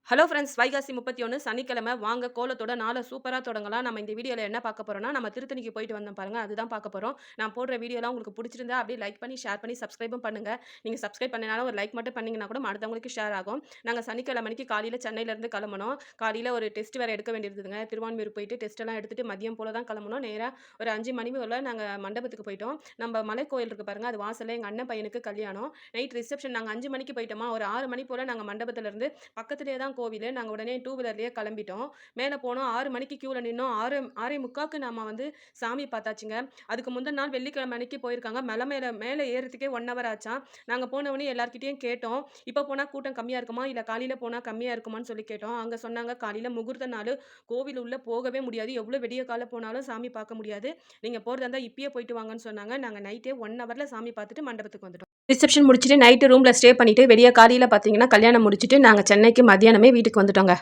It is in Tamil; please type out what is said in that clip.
ஹலோ ஃப்ரெண்ட்ஸ், வைகாசி 31 சனிக்கிழமை வாங்க கோலத்தோட நாள சூப்பரா தொடங்கலாம். நம்ம இந்த வீடியோல என்ன பார்க்க போறோம்னா, நம்ம திருத்தணிக்கு போயிட்டு வந்தோம் பாருங்க, அதுதான் பார்க்க போறோம். நான் போடுற வீடியோலாம் உங்களுக்கு புடிச்சிருந்தா அப்படியே லைக் பண்ணி, ஷேர் பண்ணி, சப்ஸ்கிரைபும் பண்ணுங்க. நீங்க சப்ஸ்கிரைப் பண்ணனால ஒரு லைக் மட்டும் பண்ணீங்கன்னா கூட அடுத்தவங்களுக்கு ஷேர் ஆகும். நாங்க சனிக்கிழமை அன்னைக்கு காலையில சென்னையிலேருந்து கிளம்புனோம். காலையில ஒரு டெஸ்ட் வேற எடுக்க வேண்டியிருந்ததுங்க. திருவான்மியூர் போயிட்டு டெஸ்ட் எல்லாம் எடுத்துட்டு மதியம் போல தான் கிளம்புனோம். நேரா ஒரு 5 மணி போல நாங்க மண்டபத்துக்கு போயிட்டோம். நம்ம மலைக்கோயில் இருக்கு பாருங்க, அது வாசல்ல எங்க அண்ணன் பையனுக்கு கல்யாணம். நைட் ரிசப்ஷன் நாங்க 5 மணிக்கு போயிட்டோமா, ஒரு 6 மணி போல நாங்க மண்டபத்துல இருந்து பக்கத்திலேயே தான் கோவிலு. நாங்க உடனே டூ வீலர்லயே கிளம்பிட்டோம். மேல போனோம். 6 மணிக்கு கியூல நின்னோம். 6:45க்கு நாம வந்து சாமி பார்த்தாச்சுங்க. அதுக்கு முந்தின நாள் வெள்ளிக்கிழமை அன்னைக்கு போயிருக்காங்க. மேல ஏறுறதுக்கே 1 ஹவர் ஆச்சாம். நாங்க போன உடனே எல்லார்கிட்டயும் கேட்டோம். இப்ப போனா கூட்டம் கம்மியா இருக்குமா? இல்ல காலையில போனா கம்மியா இருக்குமான்னு சொல்லி கேட்டோம். அங்க சொன்னாங்க, காலையில முகூர்த்த நாளு. கோவில் உள்ள போகவே முடியாது. எவ்வளோ விடிய காலைல போனாலும் சாமி பார்க்க முடியாது. நீங்க போறதா இருந்தா இப்பயே போயிட்டு வாங்கன்னு சொன்னாங்க. நாங்க நைட்டே 1 ஹவர்ல சாமி பார்த்துட்டு மண்டபத்துக்கு வந்துட்டோம். ரிசப்ஷன் முடிச்சுட்டு நைட்டு ரூம்ல ஸ்டே பண்ணிட்டு விடிய காலையில பார்த்தீங்கன்னா, கல்யாணம் முடிச்சுட்டு நாங்க சென்னைக்கு மதியானமே வீட்டுக்கு வந்துட்டோங்க.